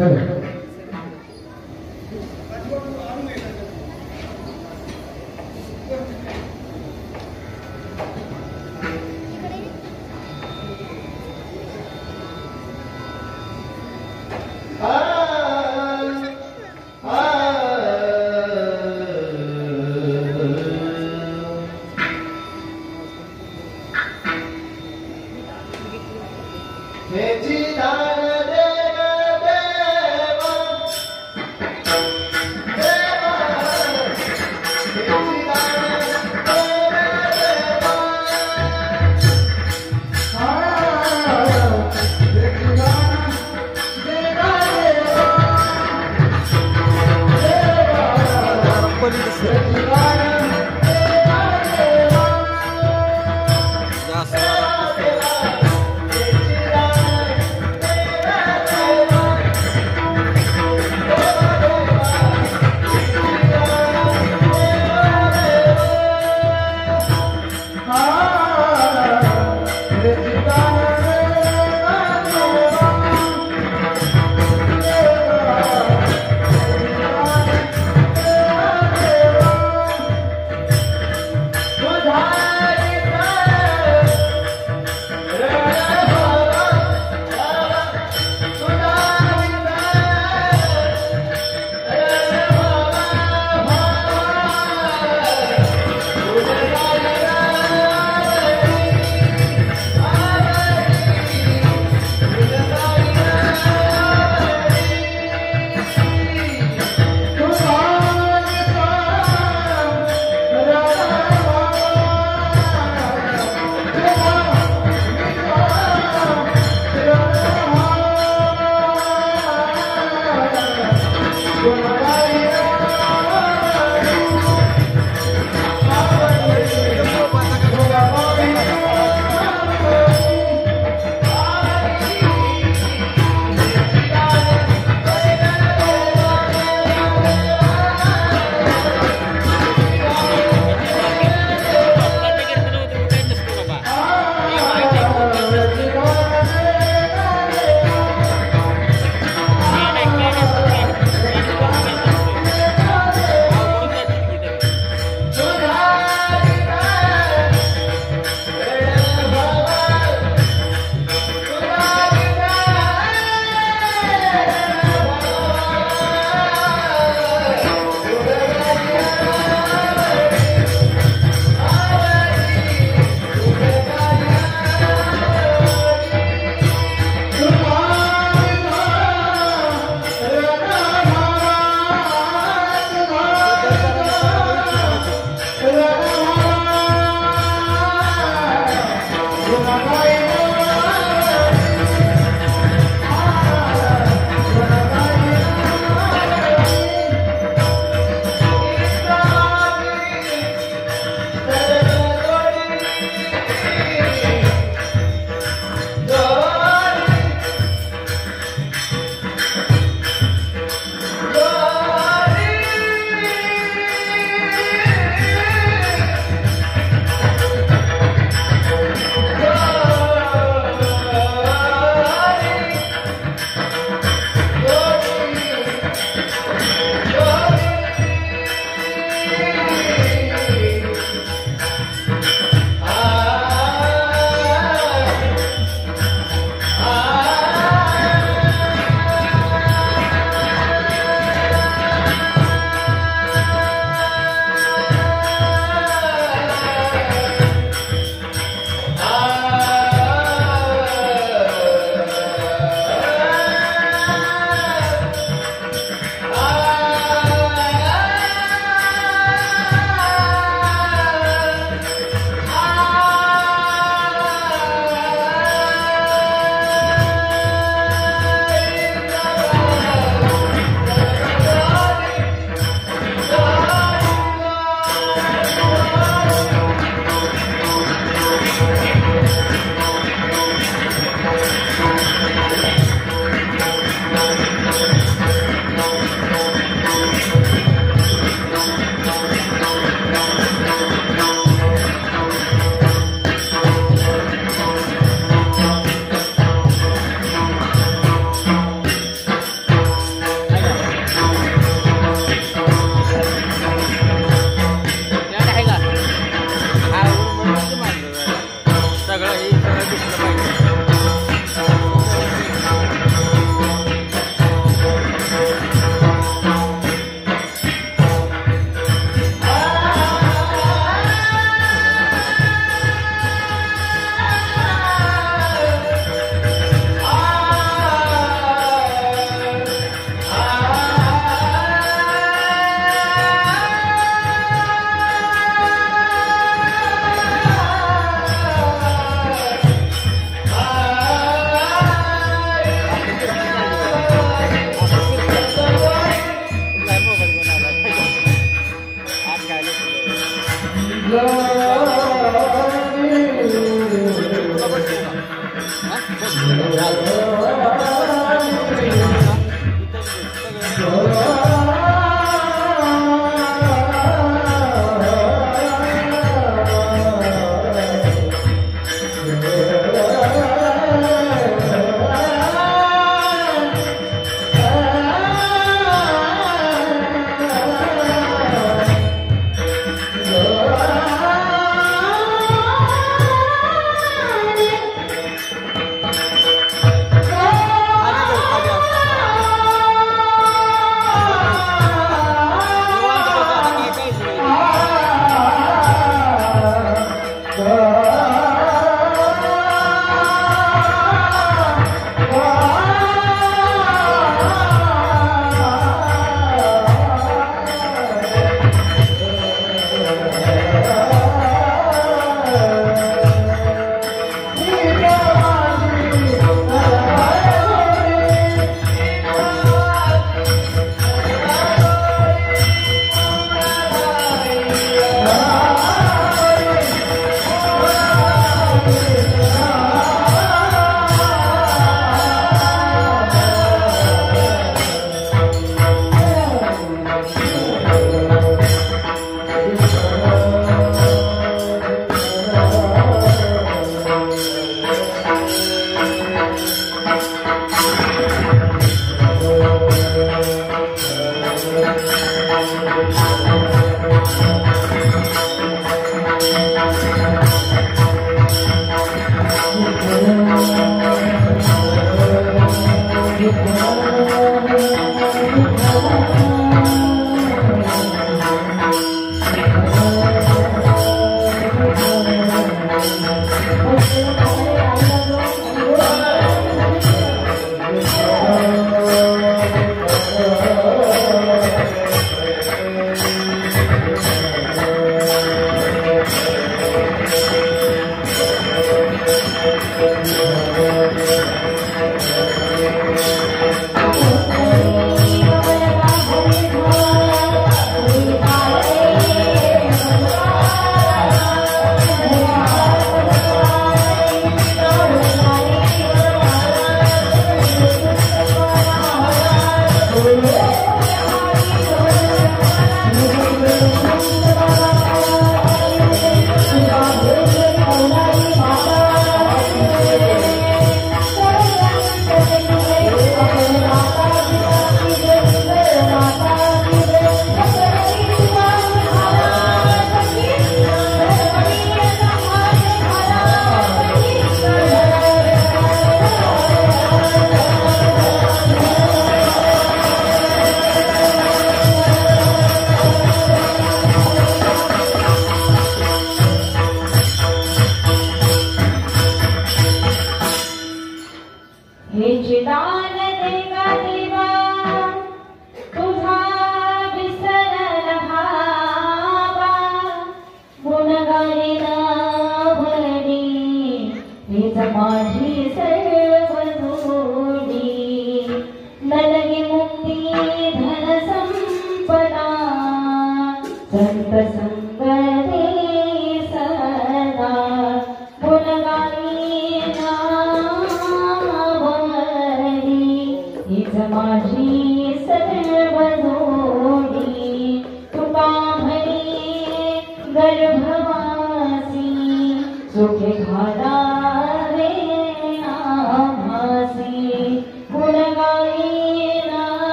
Hare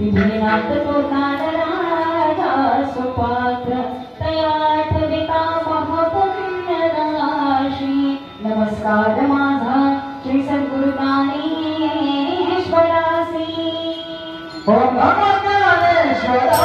विधिनाथ तो नाराजा सुपात्र तयाठविता महापुण्य राशी। नमस्कार माझा श्री सद्गुरु ज्ञानेश्वरासी। ओम नमो ज्ञानेश्वरा।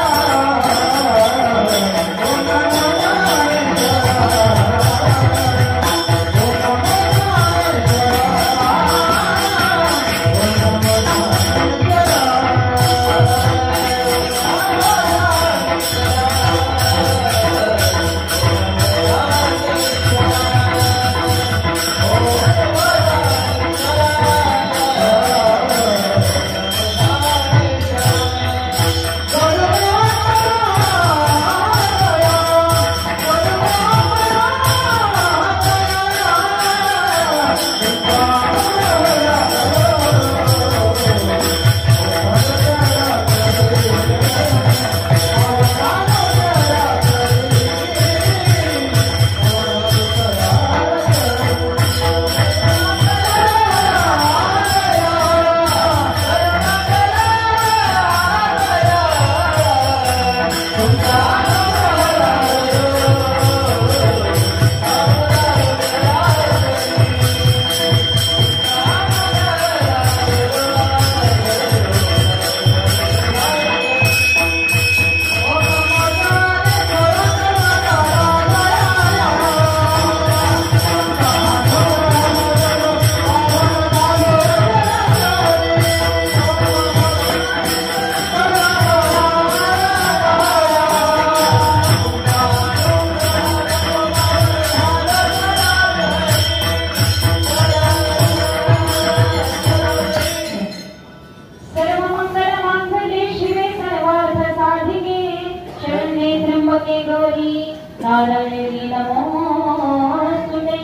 नारायणी नमोस्तुते।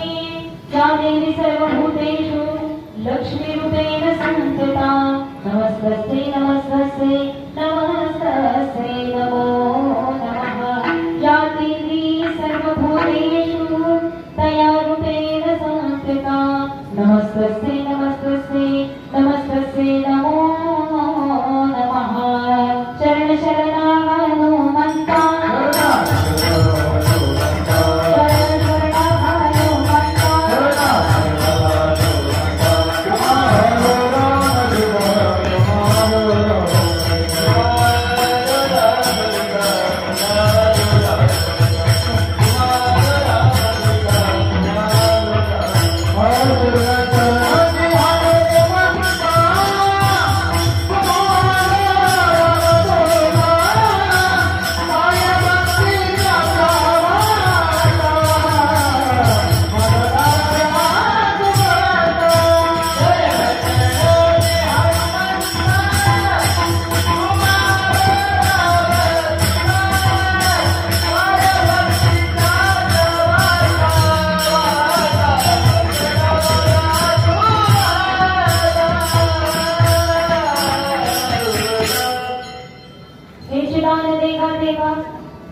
या देवी सर्वभूतेषु लक्ष्मीरूपेण संस्थिता। नमस्तस्यै नमस्तस्यै नमस्तस्यै नमो नमः। या देवी सर्वभूतेषु तया रूपेण संस्थिता। नमस्तस्यै नमस्तस्यै नमस्तस्यै नमो नमः। शरण शरणागतमन्ता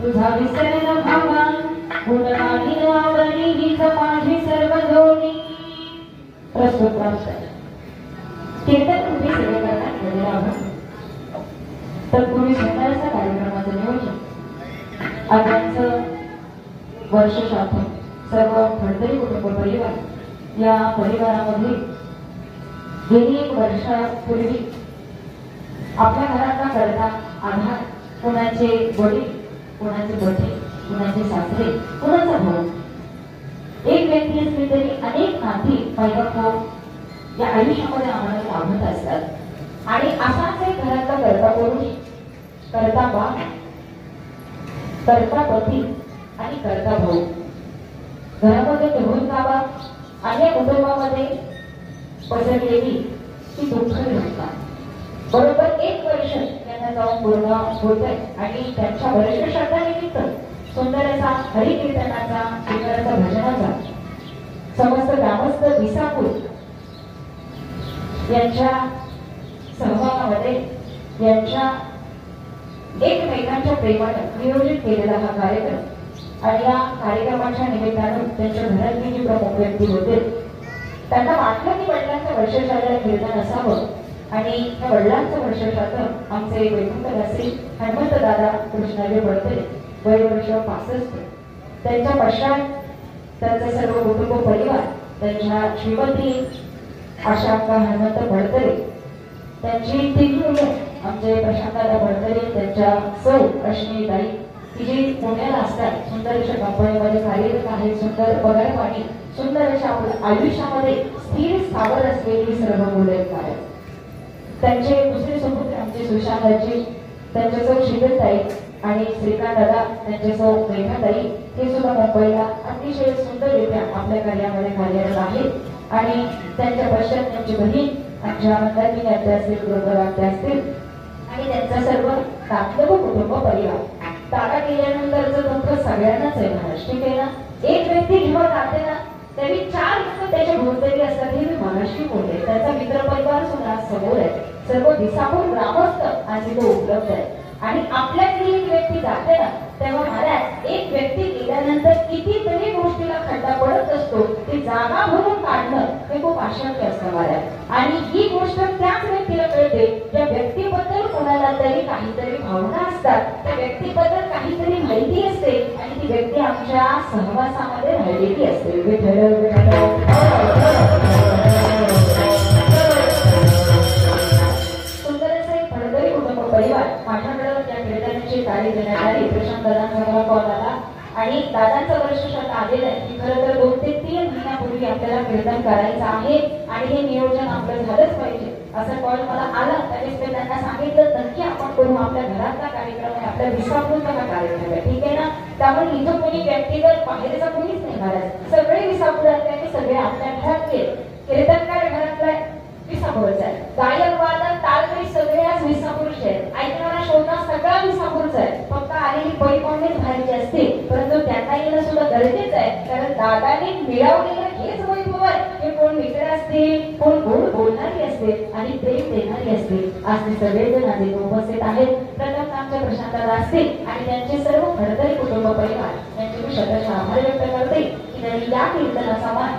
तुझा विसरण भगवान गुणगाणी आवडी हीच माझी सर्व जोडी। प्रस्तुत कीर्तन तुम्ही सेवेकरणात गेलेला आहोत। तत्पूर्वी सुंदरसा कार्यक्रमाचं नियोजन आजचं वर्ष श्राद्ध सर्व फडतरी कुटुंब परिवार या परिवारामध्ये गेली 1 वर्षापूर्वी आपल्या घराचा करता आधार कोणाचे वडील कोणाचे बटे कोणाचे सासरे कोणाचा भाऊ एक व्यक्ती असली तरी अनेक नाती पैलको या आयुष्यामध्ये आम्हाला लाभत असतात। आणि असाच एक घरातला करता पुरुष करता बाप करता पती आणि करता भाऊ घरामध्ये निघून जावा अनेक कुटुंबामध्ये पसरलेली ती दुःख असतात। बरोबर 1 वर्ष त्यांना जाऊन पूर्ण होत आहे आणि त्यांच्या वर्ष श्राद्धानिमित्त सुंदर असा हरिकीर्तनाचा सुंदर असा भजनाचा समस्त ग्रामस्थ विसापूर यांच्या सहभागामध्ये यांच्या एकमेकांच्या प्रेमाने नियोजित केलेला हा कार्यक्रम। आणि या कार्यक्रमाच्या निमित्तानं त्यांच्या घरातली जी प्रमुख व्यक्ती होते त्यांना वाटलं की वडिलांच्या वर्षश्राद्धाला कीर्तन असावं आणि त्या वडिलांचं वर्षश्राद्ध आमचे वैकुंठवासी हनुमंत दादा कृष्णाजी बडतरे वय वर्ष 65. त्यांच्या पश्चात त्यांचे सर्व कुटुंब परिवार, त्यांच्या श्रीमती आशाक्का हनुमंत बडतरे, त्यांची 3 मुलं आमचे प्रशांतदादा बडतरे, त्यांच्या सौ अश्विनीताई की जी पुण्याला असतात, सुंदर अशा कंपनीमध्ये कार्यरत आहेत, सुंदर पगार पाणी, सुंदर अशा आयुष्यामध्ये स्थिर स्थावर असलेली सर्व मुलं आहेत. त्यांचे दुसरे सुपुत्र आमचे सुशांतजी, त्यांच्या सौ शीतलताई आणि श्रीकांत दादा, त्यांचे सौ मेघाताई, हे सुद्धा मुंबईला अतिशय सुंदररित्या आपल्या कार्यामध्ये कार्यरत आहेत. आणि त्यांच्या पश्चात त्यांची बहीण आमच्या मंदाकिनी आत्या असतील, गुरुदेव आत्या असतील आणि त्यांचा सर्व दातलग कुटुंब परिवार. दादा केल्यानंतरचं दुःख सगळ्यांनाच आहे महाराष्ट्र, ठीक आहे ना. एक व्यक्ती जेव्हा जाते ना तरी 4 लोक त्याच्या भोवताली असतात, हे मी महाराष्ट्री बोलते. त्याचा मित्र परिवार सुद्धा समोर आहे, सर्व दिसापूर ग्रामस्थ आज इथे उपलब्ध आहे. आणि आपल्याकडे एक व्यक्ती जाते ना तेव्हा महाराज एक व्यक्ती गेल्यानंतर कितीतरी गोष्टीला खड्डा पडत असतो, ती जागा भरून काढणं हे खूप अशक्य असतं महाराज. आणि ही गोष्ट त्याच व्यक्तीला कळते ज्या व्यक्तीबद्दल कोणाला तरी काहीतरी भावना असतात, त्या व्यक्तीबद्दल काहीतरी माहिती असते आणि ती व्यक्ती आमच्या सहवासामध्ये राहिलेली असते. सुंदर असं एक भरभरी कुटुंब परिवार. माझ्याकडे त्या कीर्तनाची तारीख देण्यात आली, प्रशांत दादांचा मला कॉल आला आणि दादांचं वर्षश्राद्ध आलेलं आहे की खरं तर 2 ते 3 महिन्यापूर्वी आपल्याला कीर्तन करायचं आहे आणि हे नियोजन आपलं झालंच पाहिजे असा कॉल मला आला. त्यावेळेस मी त्यांना सांगितलं नक्की आपण करू, आपल्या घरातला कार्यक्रम आहे, आपल्या विसापूरचा कार्यक्रम आहे, ठीक आहे ना. त्यामुळे इथं कोणी व्यक्तिगत बाहेरचा कोणीच नाही महाराज, सगळे विसापुरातले आणि सगळे आपल्या घरातले. कीर्तनकार घरातला विसापूरचा आहे, गायक वादक तालकरी सगळे आज विसापूरचे आहेत, ऐकणारा श्रोता सगळा विसापूरचा आहे. फक्त आलेली पैकोणीच बाहेरची असते, परंतु त्यांना येणं सुद्धा गरजेचं आहे. कारण दादाने मिळवलेलं हेच वैभव आहे. हे कोण मित्र असतील, कोण गोड बोलणारी असतील आणि प्रेम देणारी असतील. आज ते सगळेजण आधी उपस्थित आहेत. प्रथम आमच्या प्रशांत दादा असतील आणि त्यांचे सर्व भरभरी कुटुंब परिवार, त्यांचे मी शतशः आभार व्यक्त करते की त्यांनी या कीर्तनाचा मान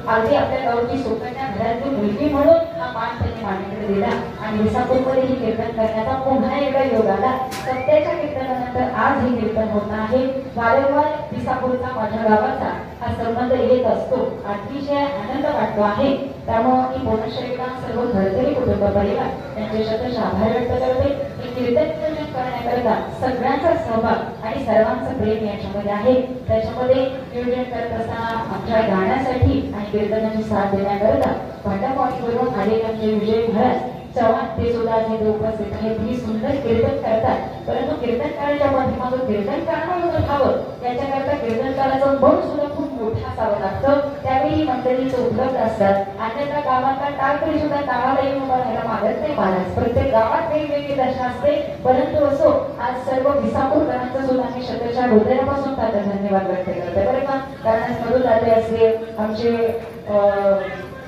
अगदी आपल्या गावची सुकन्या घरातली मुलगी म्हणून हा मान त्यांनी माझ्याकडे दिला. आणि विसापूरमध्ये ही कीर्तन करण्याचा पुन्हा एकदा योग आला. सत्याच्या कीर्तनानंतर आज हे कीर्तन होत आहे. वारंवार विसापूरचा माझ्या गावाचा हा संबंध येत असतो, अतिशय आनंद वाटतो आहे. त्यामुळे मी पुनश्चरिका सर्व भरभरी कुटुंब परिवार त्यांचे शतशः आभार व्यक्त करते. कीर्तन नियोजन करण्याकरता सगळ्यांचा सहभाग आणि सर्वांचं प्रेम याच्यामध्ये आहे. त्याच्यामध्ये नियोजन करत असताना आमच्या गाण्यासाठी आणि कीर्तनाची साथ देण्याकरता भांडापाडीवरून आलेले आमचे विजय महाराज चव्हाण ते सुद्धा तिथे उपस्थित आहेत. ही सुंदर कीर्तन करतात, परंतु कीर्तनकाराच्या माध्यमातून कीर्तन करणं हवं त्याच्याकरता कीर्तनकाराचं बळ सुद्धा खूप मोठं असावं लागतं. त्यावेळी ही मंडळीचं उपलब्ध असतात. अन्यथा गावातला टाळकरी सुद्धा गावाला येऊन उभा राहायला मागत नाही महाराज. प्रत्येक गावात वेगवेगळी दर्शन असते, परंतु असो आज सर्व विसापूरकरांचं सुद्धा मी शतशः हृदयापासून त्यांना धन्यवाद व्यक्त करते बरं का. कारण मधुर दाते असले, आमचे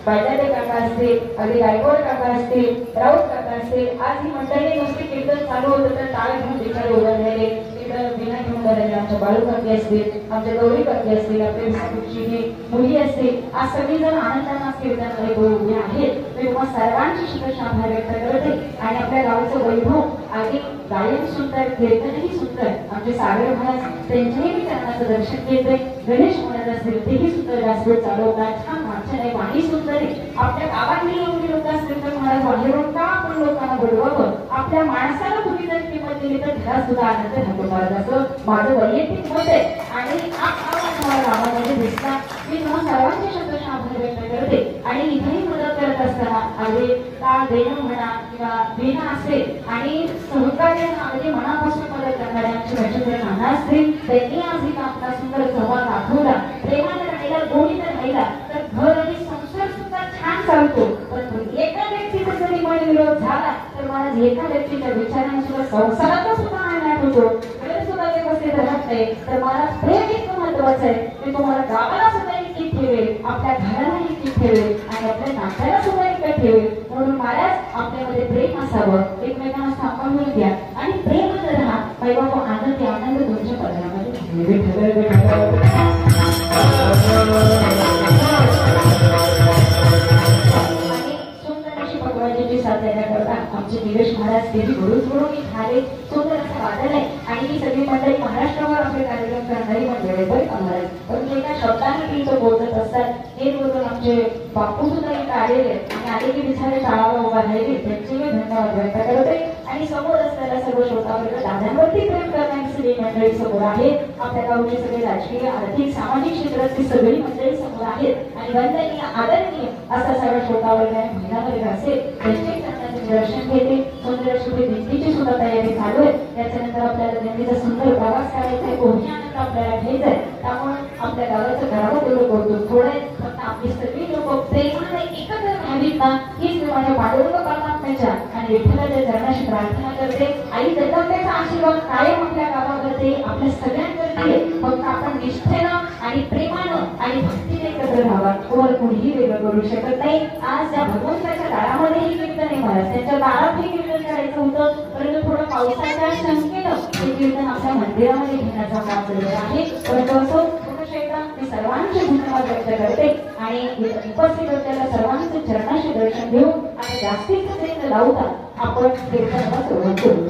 बायदाते काका असतील, अगदी गायकवाड काका असतील, राऊत काका असतील, आज ही मंडळी नुसती कीर्तन चालू होतं तर टाळ घेऊन बिचारे उभे राहिले, तिकडं विना घेऊन राहिले. आमच्या बाळू काकी असतील, आमच्या गौरी काकी असतील, आपल्या विसापूरची मुली असतील, आज सगळीजण आनंदाने कीर्तनामध्ये उभे आहेत. मी तुम्हा सर्वांची शतशः आभार व्यक्त करते. आणि आपल्या गावचं वैभव आणि गायन सुंदर, कीर्तनही सुंदर, आमचे सागर महाराज त्यांच्याही कीर्तनाचं दर्शन घेते. गणेश महाराज असतील तेही सुंदर व्यासपीठ चालवतात, छान वाचन आहे, वाणी सुंदर आहे. आपल्या गावातली एवढी लोक असतील तर महाराज बाहेरून का आपण लोकांना बोलवावं. आपल्या माणसाला तुम्ही जर किंमत दिली तर घरात सुद्धा आनंद राहतो महाराज, असं माझं वैयक्तिक मत आहे. आणि गावामध्ये दिसला मी तुम्हा सर्वांची शतशः आभार व्यक्त करते. आणि इथेही मदत करत असताना अगदी टाळ देणं म्हणा किंवा देणं असेल आणि सहकार्यानं अगदी मनापासून मदत करणाऱ्या आमचे वैष्णव नाना असतील, त्यांनी आज ही आपला सुंदर सहभाग दाखवला. प्रेमाने राहिला, गोडीने राहिला तर घर आणि संसार सुद्धा छान चालतो. परंतु एका व्यक्तीचा जरी मनविरोध झाला तर मला एका व्यक्तीच्या विचाराने सुद्धा संसाराचा सुद्धा आनंद होतो, घर सुद्धा व्यवस्थित राहत नाही. तर मला प्रेम इतकं महत्वाचं आहे की तुम्हाला गावाला सुद्धा इतकी ठेवेल, आपल्या घराला इतकी ठेवेल आणि आपल्या नात्याला सुद्धा इतकं ठेवेल. म्हणून महाराज आपल्यामध्ये प्रेम असावं, एकमेकांना सांभाळून घ्या आणि प्रेमात राहा. बाई बाबा आनंद आनंद तुमच्या पदरामध्ये आणि सुंदर अशी भगवानची साथ देण्याकरता आमचे निलेश महाराज देवी गुरुच झाले सुंदर असं वादन आहे आणि ही सगळी मंडळी महाराष्ट्रावर आपले कार्यक्रम करणारी मंडळी आहे बरं महाराज. परंतु एका शब्दाने ती तो बोलत असतात हे बोलून आमचे बापू सुद्धा इथे आलेले आहेत आणि आले की बिचारे टाळाला उभा राहिले त्यांचे मी धन्यवाद व्यक्त करते. आणि समोर असलेल्या सर्व श्रोतावर्ग दादांवरती प्रेम करणारी सगळी मंडळी समोर आहेत. आपल्या गावची सगळी राजकीय आर्थिक सामाजिक क्षेत्रातली सगळी मंडळी समोर आहेत आणि वंदनीय आदरणीय असा सर्व श्रोतावर्ग आणि महिलावर्ग असेल त्यांचे दर्शन घेते. सुंदर अशी दिंडीची सुद्धा तयारी चालू आहे. त्याच्यानंतर आपल्याला दिंडीचा सुंदर प्रवास करायचा आहे, कोणी आनंद आपल्याला घ्यायचा आहे. त्यामुळे आपल्या गावाचं गावात तेवढं कौतुक थोडं आहे. फक्त आपली सगळी लोक प्रेमाने एकत्र राहावीत ना हीच मी माझ्या पांडुरंग परमात्म्याच्या आणि विठ्ठलाच्या चरणाशी प्रार्थना करते. आई दत्तात्रेयाचा आशीर्वाद कायम आपल्या गावावरती आपल्या सगळ्यांवरती आहे. फक्त आपण निष्ठेनं आणि प्रेमानं आणि भक्तीने एकत्र राहावा. कोण कोणीही वेगळं करू शकत नाही. आज त्या भगवंताच्या दारामध्ये ही कीर्तन आहे महाराज त्यांच्या दारात हे कीर्तन करायचं होतं परंतु थोडं पावसाच्या शंकेनं हे कीर्तन आपल्या मंदिरामध्ये घेण्याचा काम केलेला आहे. परंतु असो मी सर्वांचे धन्यवाद व्यक्त करते आणि उपस्थित असलेल्या सर्वांचे चरणाशी दर्शन घेऊ आणि जास्तीत जास्त लावता आपण कीर्तनाला सुरुवात करू.